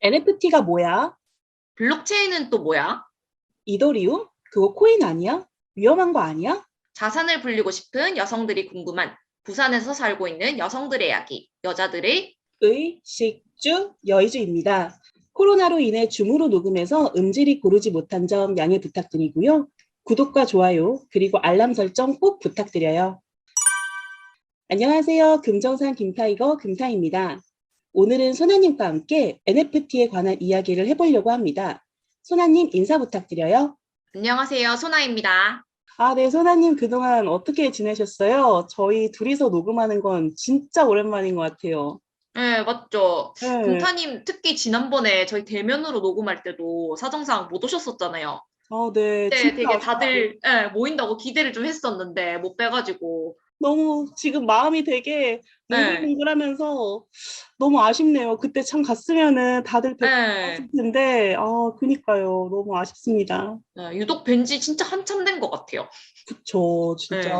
NFT가 뭐야? 블록체인은 또 뭐야? 이더리움? 그거 코인 아니야? 위험한 거 아니야? 자산을 불리고 싶은 여성들이 궁금한 부산에서 살고 있는 여성들의 이야기, 여자들의 식주, 여의주입니다. 코로나로 인해 줌으로 녹음해서 음질이 고르지 못한 점 양해 부탁드리고요. 구독과 좋아요, 그리고 알람 설정 꼭 부탁드려요. 안녕하세요. 금정산 김타이거 금타입니다. 오늘은 소나님과 함께 NFT에 관한 이야기를 해보려고 합니다. 소나님 인사 부탁드려요. 안녕하세요, 소나입니다. 네, 소나님 그동안 어떻게 지내셨어요? 저희 둘이서 녹음하는 건 진짜 오랜만인 것 같아요. 네, 맞죠. 네. 금타님 특히 지난번에 저희 대면으로 녹음할 때도 사정상 못 오셨었잖아요. 네, 그때 진짜 되게 다들 모인다고 기대를 좀 했었는데 못 빼가지고. 너무 지금 마음이 되게 네, 몽글몽글하면서 너무 아쉽네요. 그때 참 갔으면은 다들 뵙고 네. 왔을 텐데, 그니까요. 너무 아쉽습니다. 유독 뵌지 진짜 한참 된 것 같아요. 그쵸, 진짜. 네.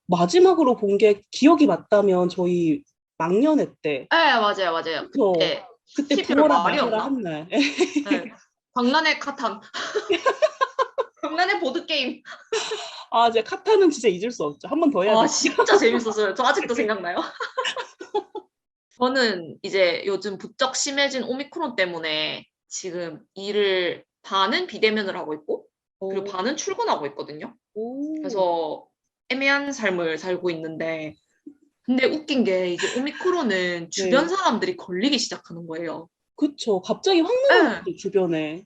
마지막으로 본 게 기억이 맞다면 저희 막년회 때, 네, 맞아요, 맞아요. 그쵸. 그때 그때 12월 부어라 마셔라 말이었나? 한 날. 네. 박람회 카탄. 박람회 보드게임. 제가 카타는 진짜 잊을 수 없죠. 한 번 더 해야 아, 돼. 진짜 재밌었어요. 저 아직도 생각나요. 저는 이제 요즘 부쩍 심해진 오미크론 때문에 지금 일을 반은 비대면을 하고 있고, 그리고 오, 반은 출근하고 있거든요. 오, 그래서 애매한 삶을 살고 있는데, 근데 웃긴 게 이제 오미크론은 주변 네. 사람들이 걸리기 시작하는 거예요. 그쵸. 갑자기 확 네. 늘어났죠, 주변에.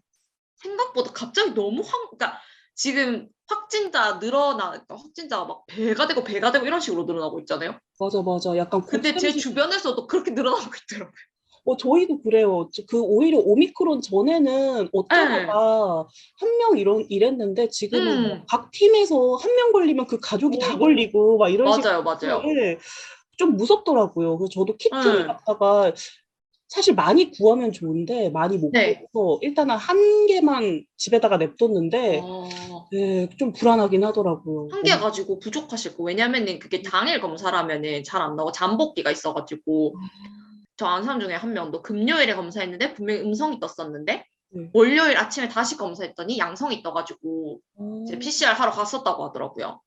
생각보다 갑자기 너무 그러니까 지금 확진자 그러니까 확진자가 막 배가 되고 이런 식으로 늘어나고 있잖아요. 맞아, 맞아. 약간 근데 제 곡선식. 주변에서도 그렇게 늘어나고 있더라고요. 저희도 그래요. 오히려 오미크론 전에는 네. 어쩌다가 한 명 이랬는데 지금은 뭐 음. 각 팀에서 한 명 걸리면 그 가족이 다 걸리고 막 이런 식으로 맞아요, 맞아요. 예, 좀 무섭더라고요. 그래서 저도 키트를 네. 갖다가 사실 많이 구하면 좋은데 많이 못 네. 구해서 일단은 한 개만 집에다가 냅뒀는데 어, 예, 좀 불안하긴 하더라고요. 한 개 가지고 부족하실 거. 왜냐면은 그게 당일 검사라면은 잘 안 나오고 잠복기가 있어가지고 저 아는 사람 중에 한 명도 금요일에 검사했는데 분명히 음성이 떴었는데 네. 월요일 아침에 다시 검사했더니 양성이 떠가지고 이제 어, PCR 하러 갔었다고 하더라고요.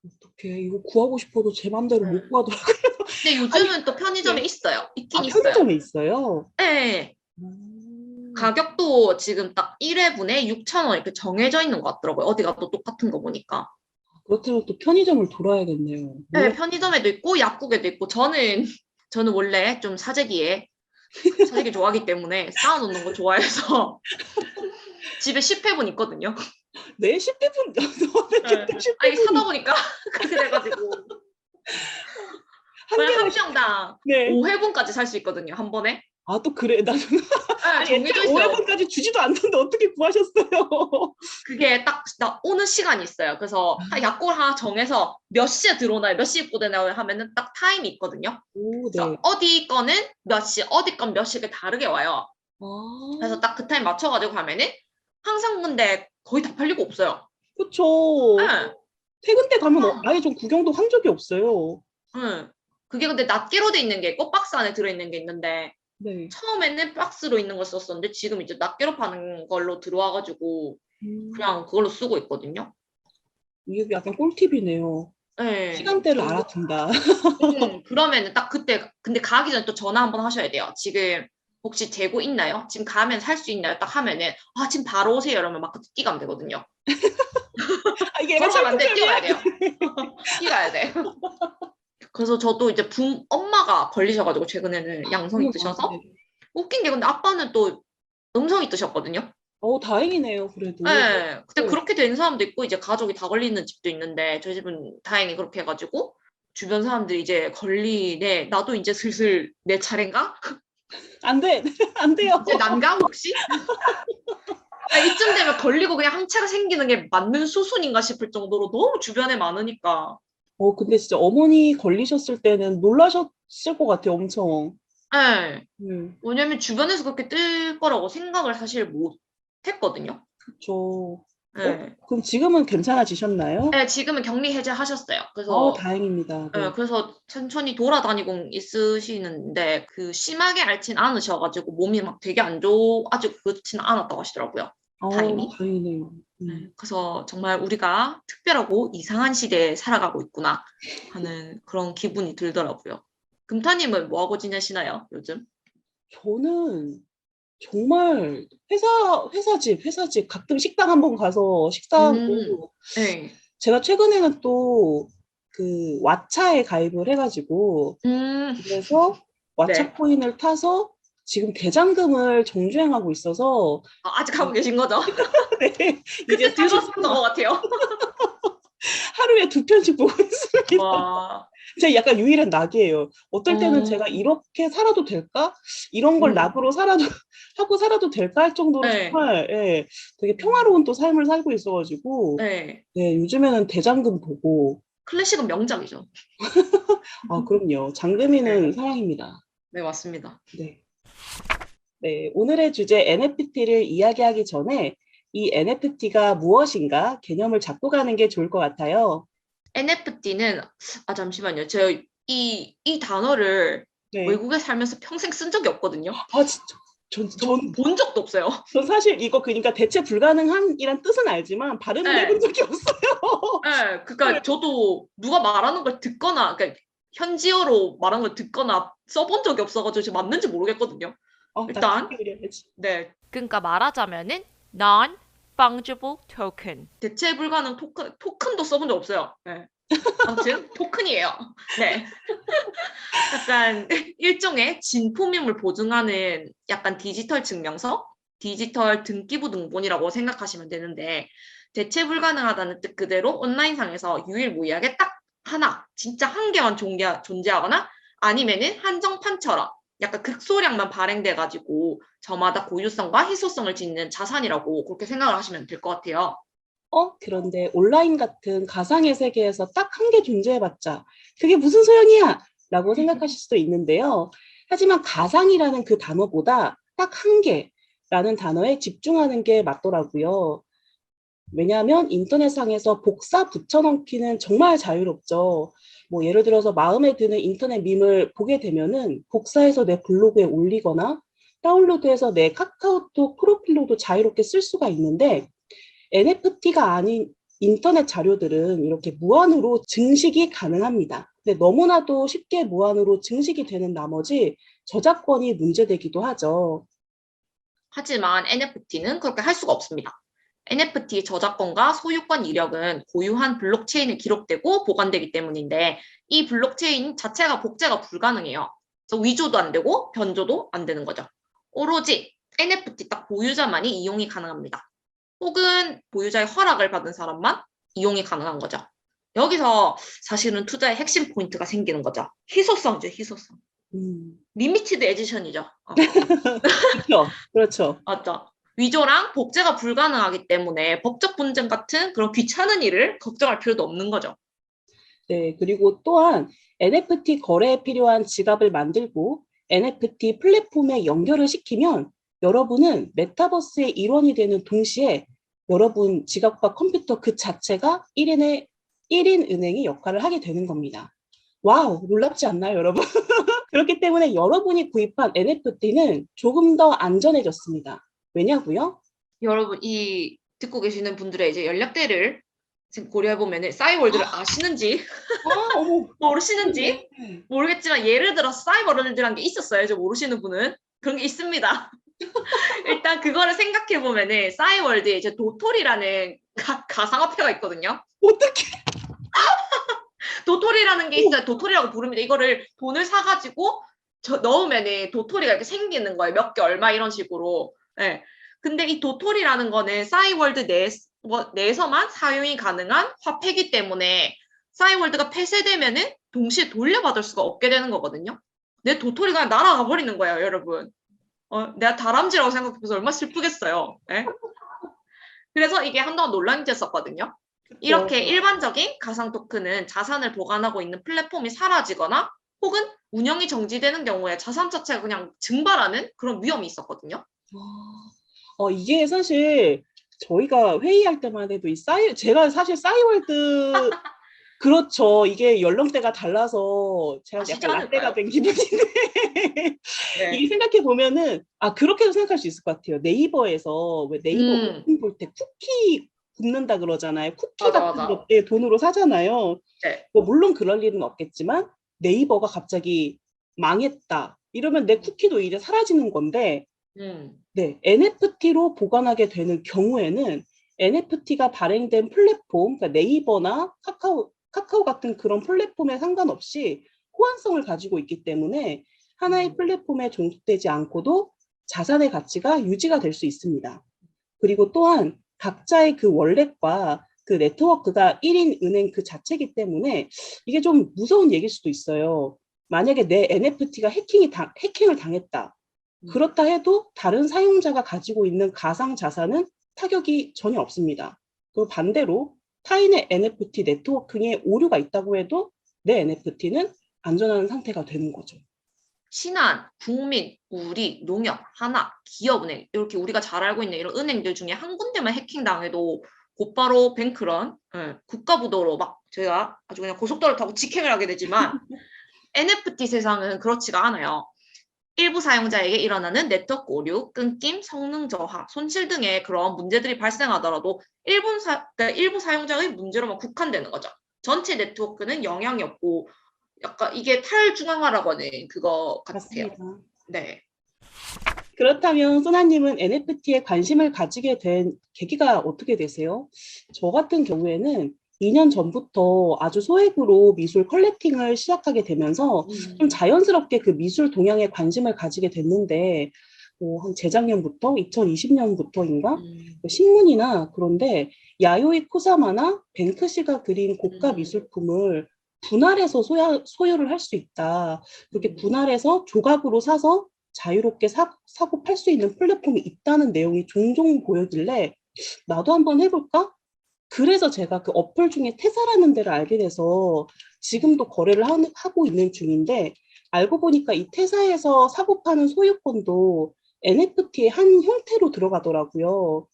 어떡해. 이거 구하고 싶어도 제 맘대로 못 음. 구하더라고요. 근데 아니, 요즘은 또 편의점에 네. 있어요. 있긴 있어요. 편의점에 있어요? 네. 가격도 지금 딱 1회분에 6,000원 이렇게 정해져 있는 것 같더라고요. 어디 가도 똑같은 거 보니까. 그렇다면 또 편의점을 돌아야겠네요. 네, 몰랐, 편의점에도 있고 약국에도 있고 저는 원래 좀 사재기 좋아하기 때문에 쌓아놓는 거 좋아해서 집에 10회분 있거든요. 네, 10대분, 네. 그때 아니 사다 10대분이 보니까 그렇게 돼가지고 한 그냥 개가 한 명당 네. 5회분까지 살 수 있거든요. 한 번에. 또 그래. 나는, 네, 아니, 애초에 정해져 있어요. 5회분까지 주지도 않던데 어떻게 구하셨어요? 그게 딱 오는 시간이 있어요. 그래서 약국을 하나 정해서 몇 시에 들어오나요? 몇 시에 입고되나요? 하면은 딱 타임이 있거든요. 오, 네. 그래서 어디 거는 몇 시, 어디 건 몇 시에 다르게 와요. 아, 그래서 딱 그 타임 맞춰가지고 가면은 항상 근데 거의 다 팔리고 없어요. 그쵸. 예. 퇴근 때 가면 아, 아예 좀 구경도 한 적이 없어요. 예. 그게 근데 낱개로 돼 있는 게 있고 박스 안에 들어있는 게 있는데 네. 처음에는 박스로 있는 걸 썼었는데 지금 이제 낱개로 파는 걸로 들어와가지고 음, 그냥 그걸로 쓰고 있거든요. 이게 약간 꿀팁이네요. 예. 시간대를 알아둔다. 그러면은 딱 그때, 근데 가기 전에 또 전화 한번 하셔야 돼요. 지금 혹시 재고 있나요? 지금 가면 살 수 있나요? 딱 하면은, 지금 바로 오세요. 이러면 막 그때 뛰가면 되거든요. 이게 약간 걸어가면 안 돼. 설득력이 뛰어가야 돼요. 뛰가야 돼. 그래서 저도 이제 엄마가 걸리셔가지고 최근에는 양성이 어머나, 뜨셔서 네. 웃긴 게 근데 아빠는 또 음성이 뜨셨거든요. 다행이네요, 그래도. 네. 근데 네. 그렇게 된 사람도 있고 이제 가족이 다 걸리는 집도 있는데 저희 집은 다행히 그렇게 해가지고 주변 사람들이 이제 걸리네. 나도 이제 슬슬 내 차례인가? 안 돼, 안 돼요. 이제 난가 혹시? 이쯤 되면 걸리고 그냥 항체가 생기는 게 맞는 수순인가 싶을 정도로 너무 주변에 많으니까. 근데 진짜 어머니 걸리셨을 때는 놀라셨을 것 같아요, 엄청. 네. 네, 왜냐면 주변에서 그렇게 뜰 거라고 생각을 사실 못 했거든요. 그쵸. 네. 그럼 지금은 괜찮아지셨나요? 네, 지금은 격리 해제하셨어요. 그래서 다행입니다. 네. 그래서 천천히 돌아다니고 있으시는데 그 심하게 앓진 않으셔가지고 몸이 막 되게 안 아직 그렇진 않았다고 하시더라고요. 다행히. 다행이네요. 그래서 정말 우리가 특별하고 이상한 시대에 살아가고 있구나 하는 그런 기분이 들더라고요. 금타님은 뭐 하고 지내시나요, 요즘? 저는 정말 회사집 가끔 식당 한번 가서 음, 식사하고 네. 제가 최근에는 또 그 왓챠에 가입을 해가지고 그래서 왓챠 네. 코인을 타서 지금 대장금을 정주행하고 있어서 아직 하고 계신 거죠? 네, 이제 그때 수십 들었었던 것 같아요. 하루에 2편씩 보고 있습니다. 와, 제가 약간 유일한 낙이에요. 어떨 때는 제가 어, 이렇게 살아도 될까? 이런 걸 낙으로 살아도 하고 살아도 될까 할 정도로 네. 정말 되게 평화로운 또 삶을 살고 있어가지고 네. 요즘에는 대장금 보고 클래식은 명작이죠. 그럼요. 네. 장금이는 사랑입니다. 네, 맞습니다. 네. 네, 오늘의 주제 NFT를 이야기하기 전에 이 NFT가 무엇인가 개념을 잡고 가는 게 좋을 것 같아요. NFT는, 잠시만요. 제가 이 단어를 네. 외국에 살면서 평생 쓴 적이 없거든요. 진짜. 전, 저 전, 본 적도 없어요. 전 사실 이거 그러니까 대체 불가능한이란 뜻은 알지만 발음은 해본 네. 적이 없어요. 네. 네. 그러니까 저도 누가 말하는 걸 듣거나, 그러니까 현지어로 말하는 걸 듣거나 써본 적이 없어가지고 지금 맞는지 모르겠거든요. 나 일단, 그렇게 그려야지. 네. 그러니까 말하자면은 non-fungible token. 대체 불가능 토큰도 써본 적 없어요. 네. 아무튼 토큰이에요. 네. 약간 일종의 진품임을 보증하는 약간 디지털 증명서, 디지털 등기부 등본이라고 생각하시면 되는데 대체 불가능하다는 뜻 그대로 온라인상에서 유일무이하게 딱 하나, 진짜 한 개만 존재하거나 아니면은 한정판처럼 약간 극소량만 발행돼가지고 저마다 고유성과 희소성을 짓는 자산이라고 그렇게 생각을 하시면 될 것 같아요. 그런데 온라인 같은 가상의 세계에서 딱 한 개 존재해봤자 그게 무슨 소용이야? 라고 생각하실 수도 있는데요. 하지만 가상이라는 그 단어보다 딱 한 개라는 단어에 집중하는 게 맞더라고요. 왜냐하면 인터넷상에서 복사 붙여넣기는 정말 자유롭죠. 뭐 예를 들어서 마음에 드는 인터넷 밈을 보게 되면은 복사해서 내 블로그에 올리거나 다운로드해서 내 카카오톡 프로필로도 자유롭게 쓸 수가 있는데 NFT가 아닌 인터넷 자료들은 이렇게 무한으로 증식이 가능합니다. 근데 너무나도 쉽게 무한으로 증식이 되는 나머지 저작권이 문제되기도 하죠. 하지만 NFT는 그렇게 할 수가 없습니다. NFT 저작권과 소유권 이력은 고유한 블록체인에 기록되고 보관되기 때문인데 이 블록체인 자체가 복제가 불가능해요. 그래서 위조도 안 되고 변조도 안 되는 거죠. 오로지 NFT 딱 보유자만이 이용이 가능합니다. 혹은 보유자의 허락을 받은 사람만 이용이 가능한 거죠. 여기서 사실은 투자의 핵심 포인트가 생기는 거죠. 희소성이죠, 희소성. 음, 리미티드 에디션이죠. 그렇죠. 그렇죠. 맞죠. 위조랑 복제가 불가능하기 때문에 법적 분쟁 같은 그런 귀찮은 일을 걱정할 필요도 없는 거죠. 네, 그리고 또한 NFT 거래에 필요한 지갑을 만들고 NFT 플랫폼에 연결을 시키면 여러분은 메타버스의 일원이 되는 동시에 여러분 지갑과 컴퓨터 그 자체가 1인 은행의 역할을 하게 되는 겁니다. 와우, 놀랍지 않나요, 여러분? 그렇기 때문에 여러분이 구입한 NFT는 조금 더 안전해졌습니다. 왜냐고요? 여러분, 이 듣고 계시는 분들의 이제 연령대를 지금 고려해보면 싸이월드를 아시는지 어머, 모르시는지 그러네. 모르겠지만 예를 들어 싸이월드라는 게 있었어요. 저 모르시는 분은. 그런 게 있습니다. 일단 그거를 생각해보면 싸이월드에 이제 도토리라는 가상화폐가 있거든요. 어떻게? 도토리라는 게 있어요. 도토리라고 부릅니다. 이거를 돈을 사가지고 넣으면 도토리가 이렇게 생기는 거예요. 몇 개 얼마 이런 식으로. 네. 근데 이 도토리라는 거는 싸이월드 내에서만 사용이 가능한 화폐이기 때문에 싸이월드가 폐쇄되면은 동시에 돌려받을 수가 없게 되는 거거든요. 내 도토리가 날아가 버리는 거예요, 여러분. 내가 다람쥐라고 생각해서 얼마나 슬프겠어요. 네? 그래서 이게 한동안 논란이 됐었거든요. 이렇게 일반적인 가상 토큰은 자산을 보관하고 있는 플랫폼이 사라지거나 혹은 운영이 정지되는 경우에 자산 자체가 그냥 증발하는 그런 위험이 있었거든요. 이게 사실 저희가 회의할 때만 해도 제가 사실 싸이월드 그렇죠. 이게 연령대가 달라서 제가 아시지 약간 라떼가 않을까요? 된 기분인데 이게 네. 생각해 보면은 그렇게도 생각할 수 있을 것 같아요. 네이버에서 왜 네이버 음, 오픈 볼 때 쿠키 굽는다 그러잖아요. 쿠키 맞아, 같은 맞아. 거 돈으로 사잖아요. 네. 뭐 물론 그럴 일은 없겠지만 네이버가 갑자기 망했다. 이러면 내 쿠키도 이제 사라지는 건데 음, 네, NFT로 보관하게 되는 경우에는 NFT가 발행된 플랫폼, 그러니까 네이버나 카카오 같은 그런 플랫폼에 상관없이 호환성을 가지고 있기 때문에 하나의 플랫폼에 종속되지 않고도 자산의 가치가 유지가 될 수 있습니다. 그리고 또한 각자의 그 월렛과 그 네트워크가 1인 은행 그 자체이기 때문에 이게 좀 무서운 얘기일 수도 있어요. 만약에 내 NFT가 해킹을 당했다. 그렇다 해도 다른 사용자가 가지고 있는 가상 자산은 타격이 전혀 없습니다. 그 반대로 타인의 NFT 네트워킹에 오류가 있다고 해도 내 NFT는 안전한 상태가 되는 거죠. 신한, 국민, 우리, 농협, 하나, 기업은행 이렇게 우리가 잘 알고 있는 이런 은행들 중에 한 군데만 해킹당해도 곧바로 뱅크런, 국가부도로 막 제가 아주 그냥 고속도로를 타고 직행을 하게 되지만 NFT 세상은 그렇지가 않아요. 일부 사용자에게 일어나는 네트워크 오류, 끊김, 성능 저하, 손실 등의 그런 문제들이 발생하더라도 그러니까 일부 사용자의 문제로만 국한되는 거죠. 전체 네트워크는 영향이 없고 약간 이게 탈중앙화라고 하는 그거 같아요. 맞습니다. 네. 그렇다면 소나님은 NFT에 관심을 가지게 된 계기가 어떻게 되세요? 저 같은 경우에는 2년 전부터 아주 소액으로 미술 컬렉팅을 시작하게 되면서 좀 자연스럽게 그 미술 동향에 관심을 가지게 됐는데 한 재작년부터 2020년부터인가 신문이나 그런데 야요이 코사마나 뱅크시가 그린 고가 미술품을 분할해서 소유를 할 수 있다. 그렇게 분할해서 조각으로 사서 자유롭게 사고 팔 수 있는 플랫폼이 있다는 내용이 종종 보여길래 나도 한번 해볼까? 그래서 제가 그 어플 중에 테사라는 데를 알게 돼서 지금도 거래를 하고 있는 중인데 알고 보니까 이 테사에서 사고 파는 소유권도 NFT의 한 형태로 들어가더라고요.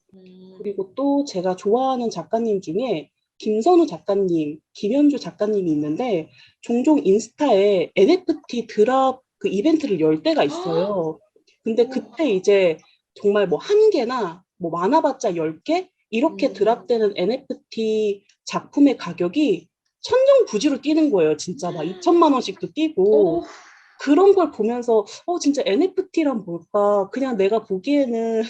그리고 또 제가 좋아하는 작가님 중에 김선우 작가님, 김현주 작가님이 있는데 종종 인스타에 NFT 드랍 그 이벤트를 열 때가 있어요. 근데 그때 이제 정말 뭐 한 개나 뭐 많아봤자 10개 이렇게 드랍되는 NFT 작품의 가격이 천정부지로 뛰는 거예요. 진짜 막 2천만 원씩도 뛰고 오, 그런 걸 보면서 진짜 NFT란 뭘까? 그냥 내가 보기에는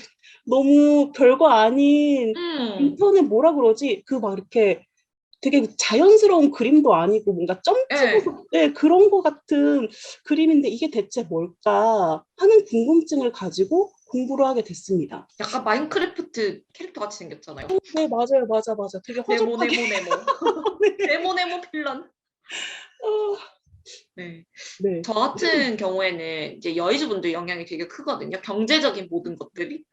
너무 별거 아닌 인터넷 뭐라 그러지? 그 막 이렇게 되게 자연스러운 그림도 아니고 뭔가 점 예. 찍어서 그런 거 같은 그림인데 이게 대체 뭘까 하는 궁금증을 가지고 공부를 하게 됐습니다. 약간 마인크래프트 캐릭터 같이 생겼잖아요. 네, 맞아요. 맞아. 되게 네모, 허접하게. 네모, 네모. 네모, 네모 필런. 어, 네. 네. 저 같은 경우에는 이제 여의주분들 영향이 되게 크거든요. 경제적인 모든 것들이.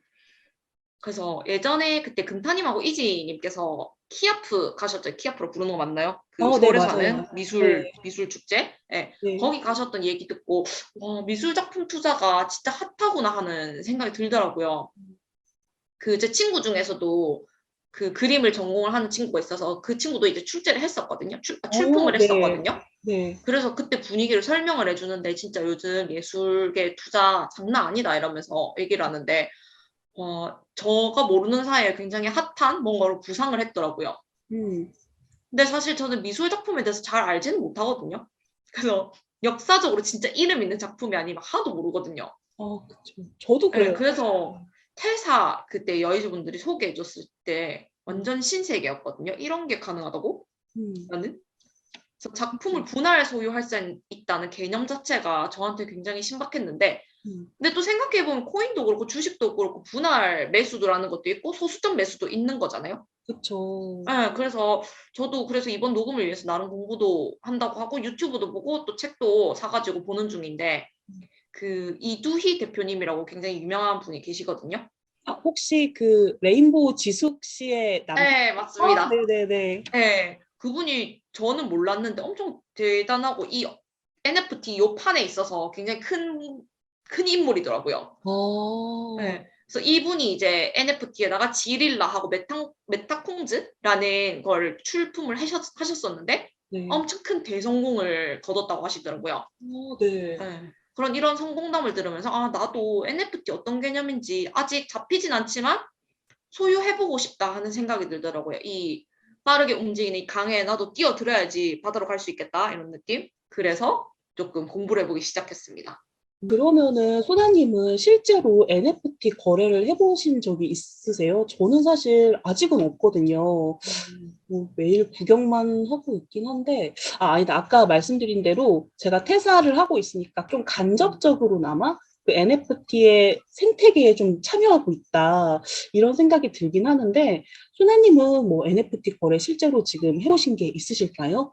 그래서 예전에 그때 금타님하고 이지님께서 키아프 가셨죠? 키아프로 부르는 거 맞나요? 그 네, 서울에서 하는 맞아요. 네, 미술 축제? 네. 네. 거기 가셨던 얘기 듣고 와, 미술 작품 투자가 진짜 핫하구나 하는 생각이 들더라고요. 그 제 친구 중에서도 그 그림을 전공을 하는 친구가 있어서 그 친구도 이제 출제를 했었거든요. 출품을 네, 했었거든요. 네. 그래서 그때 분위기를 설명을 해주는데 진짜 요즘 예술계 투자 장난 아니다 이러면서 얘기를 하는데 저가 모르는 사이에 굉장히 핫한 뭔가로 부상을 했더라고요. 음. 근데 사실 저는 미술 작품에 대해서 잘 알지는 못하거든요. 그래서 역사적으로 진짜 이름 있는 작품이 아니면 하나도 모르거든요. 그쵸. 저도 네, 그래요. 그래서 퇴사 그때 여의주분들이 소개해줬을 때 음, 완전 신세계였거든요. 이런 게 가능하다고? 음, 나는? 그래서 작품을 그쵸. 분할 소유할 수 있다는 개념 자체가 저한테 굉장히 신박했는데 음, 근데 또 생각해보면 코인도 그렇고 주식도 그렇고 분할 매수도라는 것도 있고 소수점 매수도 있는 거잖아요. 그쵸. 네, 그래서 저도 그래서 이번 녹음을 위해서 나름 공부도 한다고 하고 유튜브도 보고 또 책도 사가지고 보는 중인데 그 이두희 대표님이라고 굉장히 유명한 분이 계시거든요. 혹시 그 레인보우 지숙 씨의 남편? 네, 맞습니다. 네네네. 네, 그분이 저는 몰랐는데 엄청 대단하고 이 NFT 요 판에 있어서 굉장히 큰 인물이더라고요. 어, 네. 그래서 이분이 이제 NFT에다가 지릴라하고 메타콩즈라는 걸 출품을 하셨었는데 네. 엄청 큰 대성공을 거뒀다고 하시더라고요. 네. 네. 그런 이런 성공담을 들으면서 아 나도 NFT 어떤 개념인지 아직 잡히진 않지만 소유해보고 싶다 하는 생각이 들더라고요. 이 빠르게 움직이는 이 강에 나도 뛰어들어야지 바다로 갈 수 있겠다 이런 느낌. 그래서 조금 공부를 해보기 시작했습니다. 그러면은 소나님은 실제로 NFT 거래를 해보신 적이 있으세요? 저는 사실 아직은 없거든요. 뭐 매일 구경만 하고 있긴 한데, 아니다. 아까 말씀드린 대로 제가 퇴사를 하고 있으니까 좀 간접적으로나마 그 NFT의 생태계에 좀 참여하고 있다. 이런 생각이 들긴 하는데, 소나님은 뭐 NFT 거래 실제로 지금 해보신 게 있으실까요?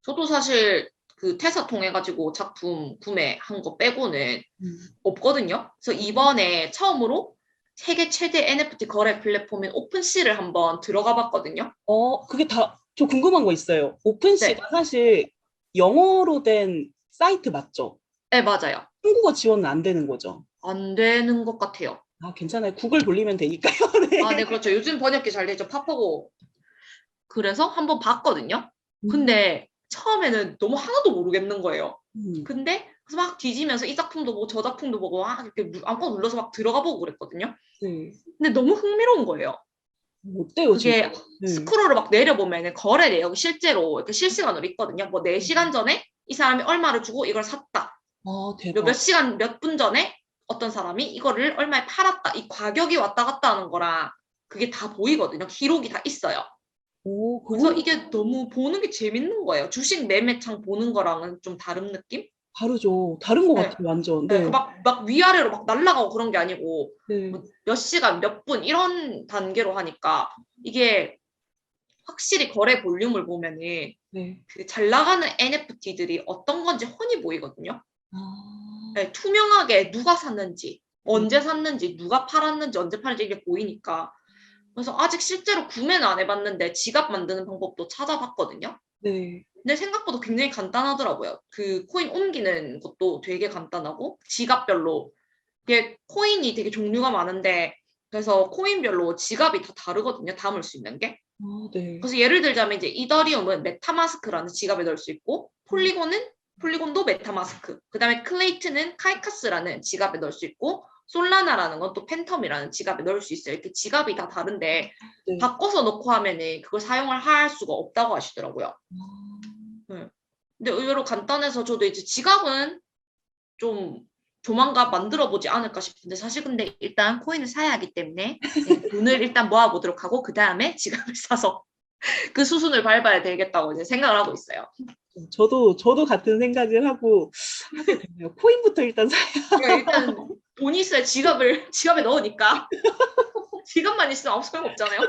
저도 사실 그 퇴사 통해 가지고 작품 구매한 거 빼고는 음. 없거든요. 그래서 이번에 처음으로 세계 최대 NFT 거래 플랫폼인 오픈시를 한번 들어가 봤거든요. 그게 저 궁금한 거 있어요. 네, 오픈시가 사실 영어로 된 사이트 맞죠? 네 맞아요. 한국어 지원은 안 되는 거죠? 안 되는 것 같아요. 괜찮아요. 구글 돌리면 되니까요. 네. 아, 네, 그렇죠. 요즘 번역기 잘 되죠. 팝하고. 그래서 한번 봤거든요. 근데 처음에는 너무 하나도 모르겠는 거예요. 근데 그래서 막 뒤지면서 이 작품도 보고 저 작품도 보고 막 이렇게 아무거나 눌러서 막 들어가 보고 그랬거든요. 네. 근데 너무 흥미로운 거예요. 어때요, 그게 진짜? 네. 스크롤을 막 내려보면 거래 내역이 실제로 이렇게 실시간으로 있거든요. 뭐 4시간 전에 이 사람이 얼마를 주고 이걸 샀다. 대박. 몇 시간, 몇 분 전에 어떤 사람이 이거를 얼마에 팔았다. 이 가격이 왔다 갔다 하는 거랑 그게 다 보이거든요. 기록이 다 있어요. 그래서 그거 이게 너무 보는 게 재밌는 거예요. 주식 매매창 보는 거랑은 좀 다른 느낌? 다르죠. 다른 것 네. 같아요, 완전. 네, 네. 막 위아래로 막 날아가고 그런 게 아니고 네. 뭐 몇 시간, 몇 분 이런 단계로 하니까 이게 확실히 거래 볼륨을 보면은 네. 그 잘 나가는 NFT들이 어떤 건지 훤히 보이거든요. 아, 네, 투명하게 누가 샀는지, 언제 샀는지, 누가 팔았는지, 언제 팔았는지 이게 보이니까. 그래서 아직 실제로 구매는 안 해봤는데 지갑 만드는 방법도 찾아봤거든요. 네. 근데 생각보다 굉장히 간단하더라고요. 그 코인 옮기는 것도 되게 간단하고 지갑별로 이게 코인이 되게 종류가 많은데 그래서 코인별로 지갑이 다 다르거든요. 담을 수 있는 게. 네. 그래서 예를 들자면 이제 이더리움은 메타마스크라는 지갑에 넣을 수 있고 폴리곤도 메타마스크. 그다음에 클레이트는 카이카스라는 지갑에 넣을 수 있고 솔라나라는 건 또 팬텀이라는 지갑에 넣을 수 있어요. 이렇게 지갑이 다 다른데 네. 바꿔서 넣고 하면은 그걸 사용을 할 수가 없다고 하시더라고요. 아, 근데 의외로 간단해서 저도 이제 지갑은 좀 조만간 만들어 보지 않을까 싶은데 사실 근데 일단 코인을 사야 하기 때문에 네, 돈을 일단 모아보도록 하고 그 다음에 지갑을 사서 그 수순을 밟아야 되겠다고 이제 생각을 하고 있어요. 저도 같은 생각을 하게 되네요. 코인부터 일단 그러니까 일단 돈이 있어야 지갑에 넣으니까 지갑만 있으면 아무 소용없잖아요.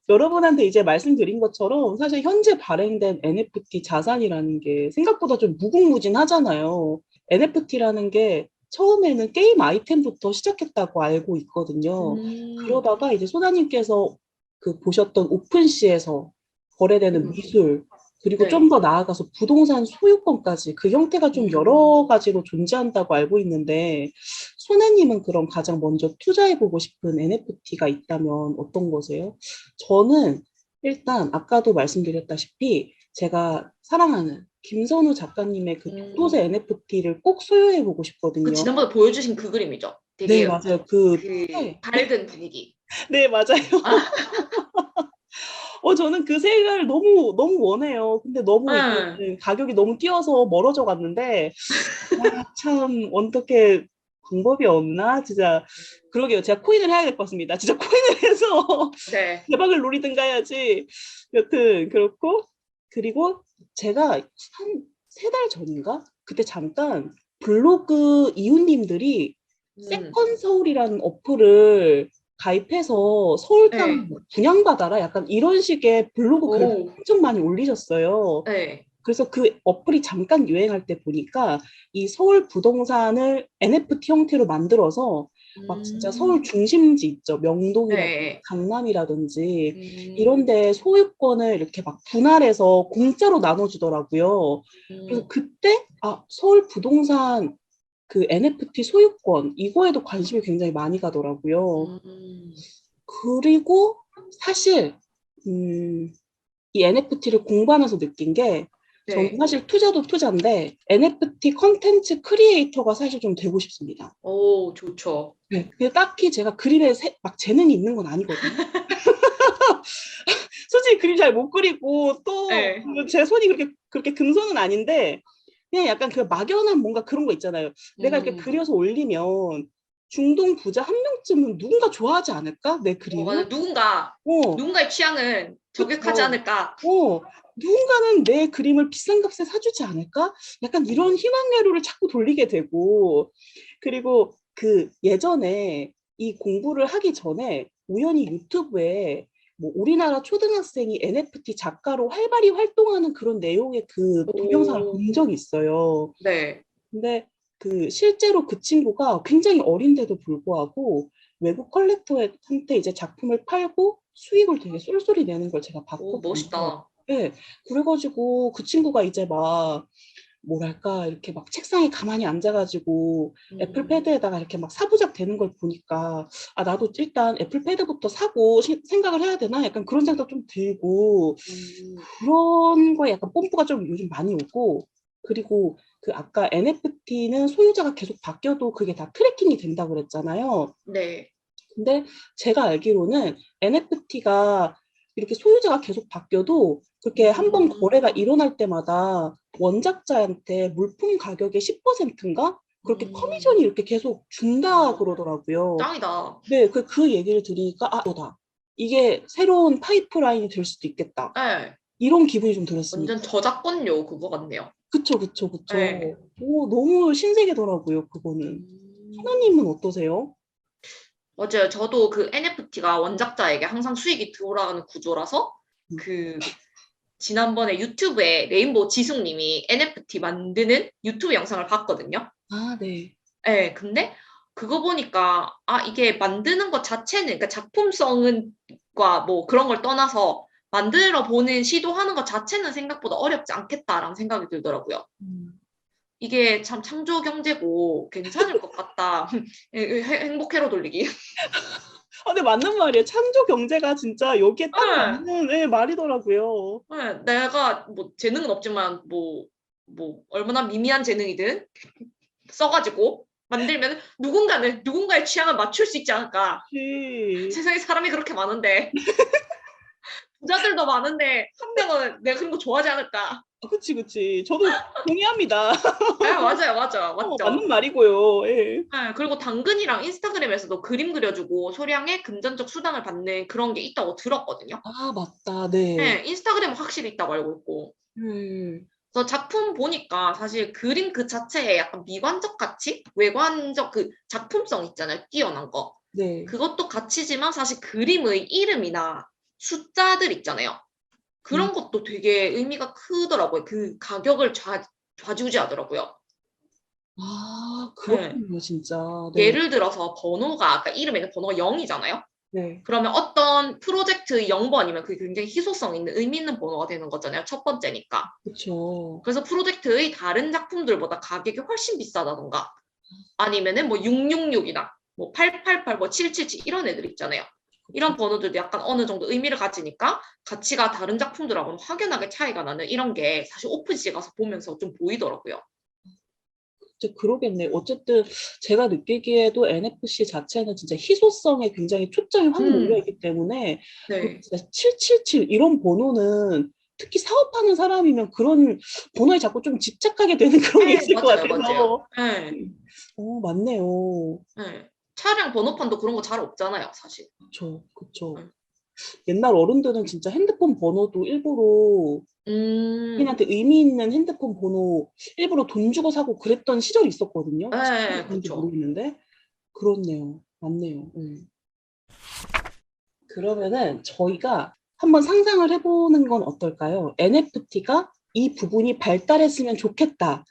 여러분한테 이제 말씀드린 것처럼 사실 현재 발행된 NFT 자산이라는 게 생각보다 좀 무궁무진하잖아요. NFT라는 게 처음에는 게임 아이템부터 시작했다고 알고 있거든요. 그러다가 이제 소나님께서 그 보셨던 오픈시에서 거래되는 미술, 그리고 네. 좀 더 나아가서 부동산 소유권까지 그 형태가 좀 여러 가지로 존재한다고 알고 있는데, 소나님은 그럼 가장 먼저 투자해보고 싶은 NFT가 있다면 어떤 거세요? 저는 일단 아까도 말씀드렸다시피 제가 사랑하는 김선우 작가님의 그 독도새 NFT를 꼭 소유해보고 싶거든요. 그 지난번에 보여주신 그 그림이죠. 네, 되게 맞아요. 네. 밝은 분위기. 네, 맞아요. 저는 그 색을 너무 원해요. 근데 너무 이게 가격이 너무 뛰어서 멀어져 갔는데, 참, 어떻게 방법이 없나? 진짜, 그러게요. 제가 코인을 해야 될 것 같습니다. 진짜 코인을 해서 네. 대박을 노리든가 해야지. 여튼, 그렇고, 그리고 제가 한 3달 전인가? 그때 잠깐 블로그 이웃님들이 세컨 서울이라는 어플을 가입해서 서울 땅 분양받아라 약간 이런 식의 블로그 글을 엄청 많이 올리셨어요. 네. 그래서 그 어플이 잠깐 유행할 때 보니까 이 서울 부동산을 NFT 형태로 만들어서 막 진짜 서울 중심지 있죠. 명동이라든지 강남이라든지 이런 데 소유권을 이렇게 막 분할해서 공짜로 나눠주더라고요. 그래서 그때 서울 부동산 그 NFT 소유권 이거에도 관심이 굉장히 많이 가더라고요. 그리고 사실 이 NFT를 공부하면서 느낀 게 저는 네. 사실 투자도 투자인데 NFT 컨텐츠 크리에이터가 사실 좀 되고 싶습니다. 오, 좋죠. 네. 근데 딱히 제가 그림에 막 재능이 있는 건 아니거든요. 솔직히 그림 잘 못 그리고 또 네. 제 손이 그렇게 금손은 아닌데 그냥 약간 그 막연한 뭔가 그런 거 있잖아요. 내가 이렇게 그려서 올리면 중동 부자 한 명쯤은 누군가 좋아하지 않을까? 내 맞아. 그림을? 어, 누군가의 취향은 저격하지 그쵸. 않을까? 누군가는 내 그림을 비싼 값에 사주지 않을까? 약간 이런 희망회로를 자꾸 돌리게 되고, 그리고 그 예전에 이 공부를 하기 전에 우연히 유튜브에 뭐 우리나라 초등학생이 NFT 작가로 활발히 활동하는 그런 내용의 그 동영상을 오, 본 적이 있어요. 네. 근데 그 실제로 그 친구가 굉장히 어린데도 불구하고 외국 컬렉터한테 이제 작품을 팔고 수익을 되게 쏠쏠히 내는 걸 제가 오, 봤거든요. 멋있다. 네, 그래가지고 그 친구가 이제 막 뭐랄까 이렇게 막 책상에 가만히 앉아가지고 애플패드에다가 이렇게 막 사부작 되는 걸 보니까 아 나도 일단 애플패드부터 사고 생각을 해야 되나 약간 그런 생각 좀 들고 음, 그런 거에 약간 뽐뿌가 좀 요즘 많이 오고 그리고 그 아까 NFT는 소유자가 계속 바뀌어도 그게 다 트래킹이 된다고 그랬잖아요. 네. 근데 제가 알기로는 NFT가 이렇게 소유자가 계속 바뀌어도 그렇게 한 번 거래가 일어날 때마다 원작자한테 물품 가격의 10%인가? 그렇게 음, 커미션이 이렇게 계속 준다 그러더라고요. 짱이다. 네, 그 얘기를 들으니까 아, 이거다. 이게 새로운 파이프라인이 될 수도 있겠다. 네. 이런 기분이 좀 들었습니다. 완전 저작권료 그거 같네요. 그쵸, 그쵸, 네. 그쵸. 오, 너무 신세계더라고요, 그거는. 음, 하나님은 어떠세요? 맞아요. 저도 그 NFT가 원작자에게 항상 수익이 들어가는 구조라서 음. 그 지난번에 유튜브에 레인보우 지숙님이 NFT 만드는 유튜브 영상을 봤거든요. 아, 네. 네, 근데 그거 보니까 아 이게 만드는 것 자체는 그러니까 작품성은과 뭐 그런 걸 떠나서 만들어 보는 시도하는 것 자체는 생각보다 어렵지 않겠다라는 생각이 들더라고요. 음. 이게 참 창조 경제고 괜찮을 것 같다. 행복회로 돌리기. 아, 근데 맞는 말이에요. 창조 경제가 진짜 여기에 딱 네, 맞는 예, 말이더라고요. 네, 내가 뭐 재능은 없지만 뭐 얼마나 미미한 재능이든 써가지고 만들면 누군가는 누군가의 취향을 맞출 수 있지 않을까. 그치. 세상에 사람이 그렇게 많은데 부자들도 많은데 한 명은 내가 그런 거 좋아하지 않을까. 아, 그치. 저도 동의합니다. 네, 맞아요, 맞아, 맞죠. 맞는 말이고요. 예. 네, 그리고 당근이랑 인스타그램에서도 그림 그려주고 소량의 금전적 수당을 받는 그런 게 있다고 들었거든요. 아, 맞다. 네. 네, 인스타그램은 확실히 있다고 알고 있고. 음, 그래서 작품 보니까 사실 그림 그 자체에 약간 미관적 가치? 외관적 그 작품성 있잖아요. 뛰어난 거. 네. 그것도 가치지만 사실 그림의 이름이나 숫자들 있잖아요. 음. 그런 것도 되게 의미가 크더라고요. 그 가격을 좌지우지하더라고요. 아, 네. 그렇군요, 진짜. 네. 예를 들어서 번호가 아까 이름에 있는 번호가 0이잖아요. 네. 그러면 어떤 프로젝트의 0번이면 그게 굉장히 희소성 있는 의미 있는 번호가 되는 거잖아요. 첫 번째니까. 그쵸. 그래서 프로젝트의 다른 작품들보다 가격이 훨씬 비싸다던가 아니면은 뭐 666이나 뭐 888, 뭐 777 이런 애들 있잖아요. 그쵸. 이런 번호들도 약간 어느 정도 의미를 가지니까 가치가 다른 작품들하고는 확연하게 차이가 나는 이런 게 사실 오픈시에 가서 보면서 좀 보이더라고요. 진짜 그러겠네. 어쨌든 제가 느끼기에도 NFC 자체는 진짜 희소성에 굉장히 초점이 확 몰려 음, 있기 때문에 그리고 네. 진짜 777 이런 번호는 특히 사업하는 사람이면 그런 번호에 자꾸 좀 집착하게 되는 그런 게 네, 있을 것 맞아요, 맞아요. 같아서. 네, 맞네요. 네. 차량 번호판도 그런 거 잘 없잖아요, 사실. 그쵸. 네. 옛날 어른들은 진짜 핸드폰 번호도 일부러 음, 본인한테 의미 있는 핸드폰 번호 일부러 돈 주고 사고 그랬던 시절이 있었거든요. 지금도 네, 그런지 그쵸. 모르겠는데. 그렇네요. 맞네요. 그러면은 저희가 한번 상상을 해보는 건 어떨까요? NFT가 이 부분이 발달했으면 좋겠다.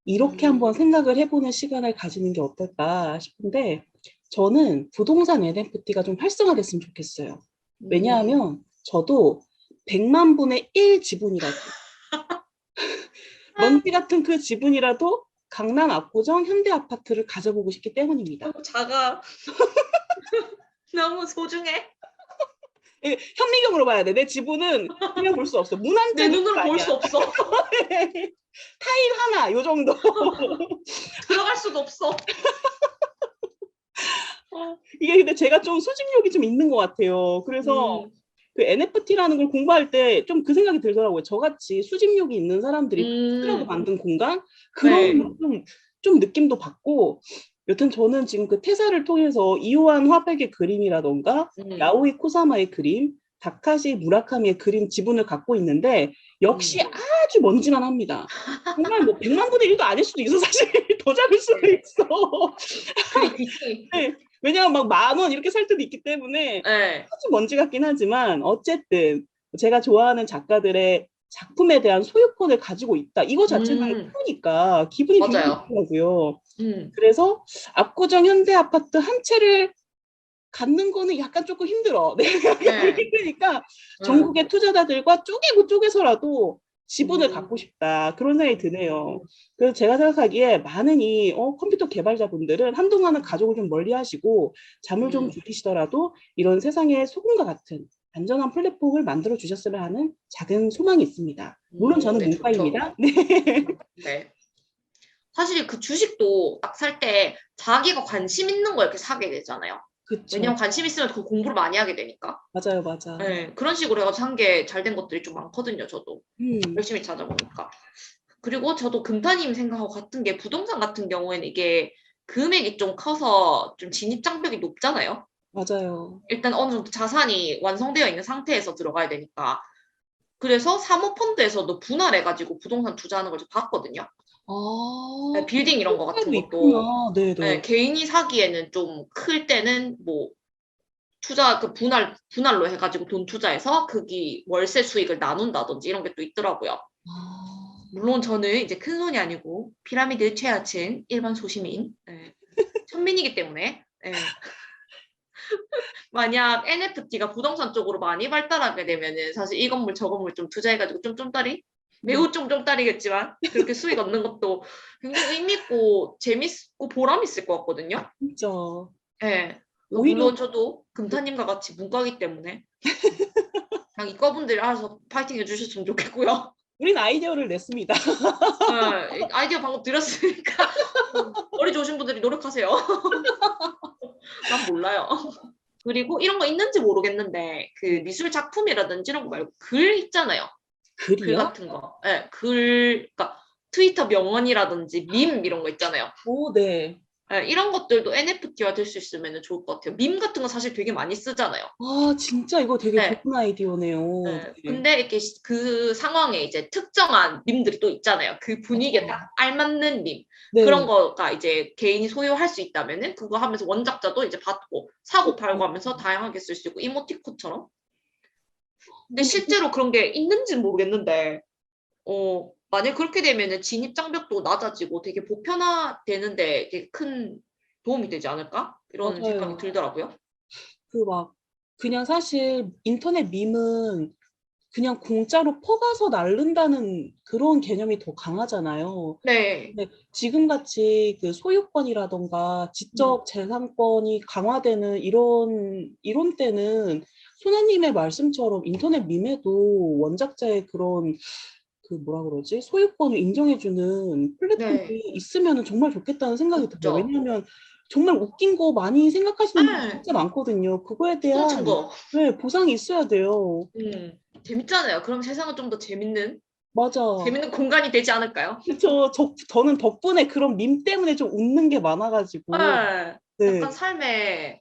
이렇게 한번 음, 생각을 해보는 시간을 가지는 게 어떨까 싶은데 저는 부동산 NFT가 좀 활성화됐으면 좋겠어요. 음, 왜냐하면 저도 100만 분의 1 지분이라도 먼지 같은 그 지분이라도 강남 압구정 현대 아파트를 가져보고 싶기 때문입니다. 너무 작아. 너무 소중해. 이게 현미경으로 봐야 돼. 내 지분은 그냥 볼 수 없어. 내 문안짜리 눈으로 볼 수 없어. 타일 하나 요 정도. 들어갈 수도 없어. 이게 근데 제가 좀 수집욕이 좀 있는 것 같아요. 그래서 그 NFT라는 걸 공부할 때 좀 그 생각이 들더라고요. 저같이 수집욕이 있는 사람들이 스스로 만든 공간 네. 그런 좀 느낌도 받고 여튼 저는 지금 그 태사를 통해서 이오안 화백의 그림이라던가 야오이 코사마의 그림, 다카시 무라카미의 그림 지분을 갖고 있는데 역시 아주 먼지만 합니다. 정말 뭐 100만 분의 1도 아닐 수도 있어. 사실 더 작을 수도 있어. 네. 왜냐하면 막 10,000원 이렇게 살 때도 있기 때문에 네. 아주 먼지 같긴 하지만 어쨌든 제가 좋아하는 작가들의 작품에 대한 소유권을 가지고 있다. 이거 자체는 크니까 기분이 굉장히 맞아요. 좋더라고요. 그래서 압구정 현대 아파트 한 채를 갖는 거는 약간 조금 힘들어. 내가 힘드니까 전국의 투자자들과 쪼개서라도 지분을 갖고 싶다. 그런 생각이 드네요. 그래서 제가 생각하기에 많은 이 컴퓨터 개발자분들은 한동안은 가족을 좀 멀리 하시고 잠을 좀 줄이시더라도 이런 세상의 소금과 같은 안전한 플랫폼을 만들어 주셨으면 하는 작은 소망이 있습니다. 물론 저는 네, 문과입니다. 네. 네. 사실 그 주식도 딱 살 때 자기가 관심 있는 거 이렇게 사게 되잖아요. 그쵸. 왜냐면 관심 있으면 그 공부를 많이 하게 되니까. 맞아요, 맞아. 네, 그런 식으로 해서 산 게 잘 된 것들이 좀 많거든요, 저도. 열심히 찾아보니까. 그리고 저도 금타님 생각하고 같은 게 부동산 같은 경우에는 이게 금액이 좀 커서 좀 진입장벽이 높잖아요. 맞아요. 일단 어느 정도 자산이 완성되어 있는 상태에서 들어가야 되니까. 그래서 사모펀드에서도 분할해가지고 부동산 투자하는 걸 좀 봤거든요. 네, 빌딩 이런 거 같은 것도 네, 개인이 사기에는 좀 클 때는 뭐 투자 그 분할로 해가지고 돈 투자해서 거기 월세 수익을 나눈다든지 이런 게 또 있더라고요. 물론 저는 이제 큰 손이 아니고 피라미드 최하층 일반 소시민 천민이기 때문에 만약 NFT가 부동산 쪽으로 많이 발달하게 되면은 사실 이 건물 저 건물 좀 투자해가지고 쫌쫌따리 매우 쫌쫌따리겠지만 그렇게 수익 얻는 것도 굉장히 의미 있고 재밌고 보람 있을 것 같거든요. 진짜. 네. 오히려 물론 저도 금타님과 같이 문과이기 때문에 그냥 이과분들이 알아서 파이팅 해주셨으면 좋겠고요. 우린 아이디어를 냈습니다. 네, 아이디어 방금 드렸으니까 머리 좋으신 분들이 노력하세요. 난 몰라요. 그리고 이런 거 있는지 모르겠는데 그 미술 작품이라든지 이런 거 말고 글 있잖아요. 글이요? 글 같은 거. 네, 그러니까 트위터 명언이라든지 밈 이런 거 있잖아요. 오, 네. 네, 이런 것들도 NFT화 될 수 있으면 좋을 것 같아요. 밈 같은 거 사실 되게 많이 쓰잖아요. 아, 진짜 이거 되게 좋은 아이디어네요. 네. 근데 이렇게 그 상황에 이제 특정한 밈들이 또 있잖아요. 그 분위기에 딱 알맞는 밈. 네. 그런 거가 이제 개인이 소유할 수 있다면은 그거 하면서 원작자도 이제 받고 사고 팔고 하면서 다양하게 쓸 수 있고 이모티콘처럼. 근데 실제로 그런 게 있는지는 모르겠는데 만약 그렇게 되면은 진입 장벽도 낮아지고 되게 보편화되는데 되게 큰 도움이 되지 않을까? 이런 맞아요. 생각이 들더라고요. 그냥 사실 인터넷 밈은 그냥 공짜로 퍼가서 날른다는 그런 개념이 더 강하잖아요. 네. 근데 지금같이 그 소유권이라던가 지적 재산권이 강화되는 이런 때는 소나님의 말씀처럼 인터넷 밈에도 원작자의 그런 그 뭐라 그러지? 소유권을 인정해주는 플랫폼이 있으면 정말 좋겠다는 생각이 들어요. 왜냐하면 정말 웃긴 거 많이 생각하시는 분들 진짜 많거든요. 그거에 대한 보상이 있어야 돼요. 재밌잖아요. 그럼 세상은 좀 더 재밌는 맞아. 재밌는 공간이 되지 않을까요? 그렇죠. 저는 덕분에 그런 밈 때문에 좀 웃는 게 많아가지고. 약간 삶에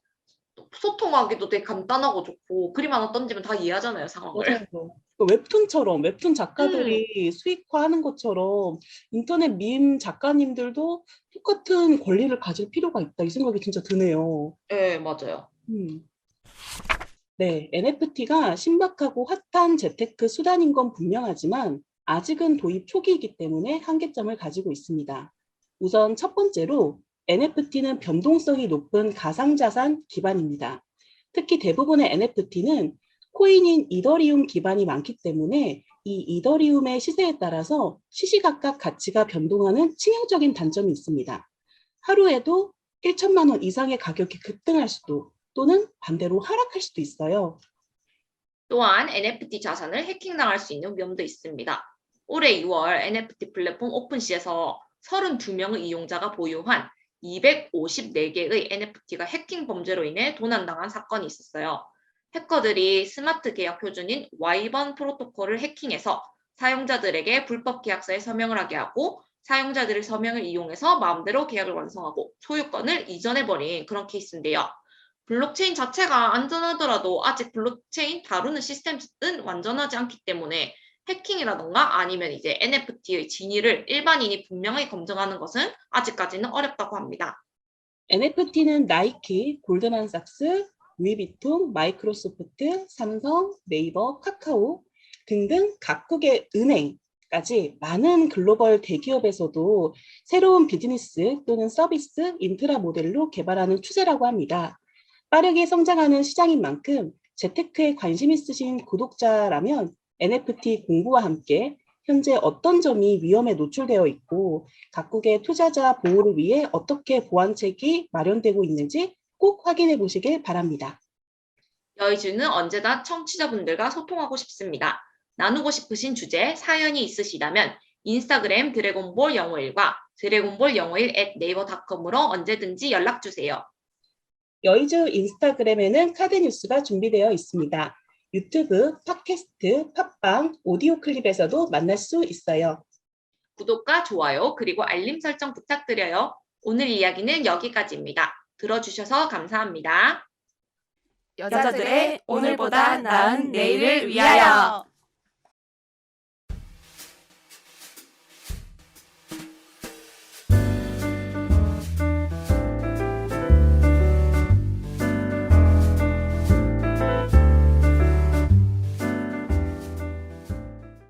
소통하기도 되게 간단하고 좋고 그림 하나 던지면 다 이해하잖아요, 상황을. 맞아요. 웹툰처럼 웹툰 작가들이 수익화하는 것처럼 인터넷 밈 작가님들도 똑같은 권리를 가질 필요가 있다 이 생각이 진짜 드네요. 네, 맞아요. 네, NFT가 신박하고 핫한 재테크 수단인 건 분명하지만 아직은 도입 초기이기 때문에 한계점을 가지고 있습니다. 우선 첫 번째로 NFT는 변동성이 높은 가상자산 기반입니다. 특히 대부분의 NFT는 코인인 이더리움 기반이 많기 때문에 이 이더리움의 시세에 따라서 시시각각 가치가 변동하는 치명적인 단점이 있습니다. 하루에도 1천만 원 이상의 가격이 급등할 수도 또는 반대로 하락할 수도 있어요. 또한 NFT 자산을 해킹당할 수 있는 위험도 있습니다. 올해 6월 NFT 플랫폼 오픈시에서 32명의 이용자가 보유한 254개의 NFT가 해킹 범죄로 인해 도난당한 사건이 있었어요. 해커들이 스마트 계약 표준인 Y번 프로토콜을 해킹해서 사용자들에게 불법 계약서에 서명을 하게 하고 사용자들의 서명을 이용해서 마음대로 계약을 완성하고 소유권을 이전해버린 그런 케이스인데요. 블록체인 자체가 안전하더라도 아직 블록체인 다루는 시스템은 완전하지 않기 때문에 해킹이라던가 아니면 이제 NFT의 진위를 일반인이 분명히 검증하는 것은 아직까지는 어렵다고 합니다. NFT는 나이키, 골드만삭스, 루이비통, 마이크로소프트, 삼성, 네이버, 카카오 등등 각국의 은행까지 많은 글로벌 대기업에서도 새로운 비즈니스 또는 서비스, 인프라 모델로 개발하는 추세라고 합니다. 빠르게 성장하는 시장인 만큼 재테크에 관심 있으신 구독자라면 NFT 공부와 함께 현재 어떤 점이 위험에 노출되어 있고 각국의 투자자 보호를 위해 어떻게 보완책이 마련되고 있는지 꼭 확인해 보시길 바랍니다. 여의주는 언제나 청취자분들과 소통하고 싶습니다. 나누고 싶으신 주제, 사연이 있으시다면 인스타그램 드래곤볼 영어일과 드래곤볼 영어일 @naver.com으로 언제든지 연락주세요. 여의주 인스타그램에는 카드 뉴스가 준비되어 있습니다. 유튜브, 팟캐스트, 팟빵, 오디오 클립에서도 만날 수 있어요. 구독과 좋아요 그리고 알림 설정 부탁드려요. 오늘 이야기는 여기까지입니다. 들어주셔서 감사합니다. 여자들의 오늘보다 나은 내일을 위하여.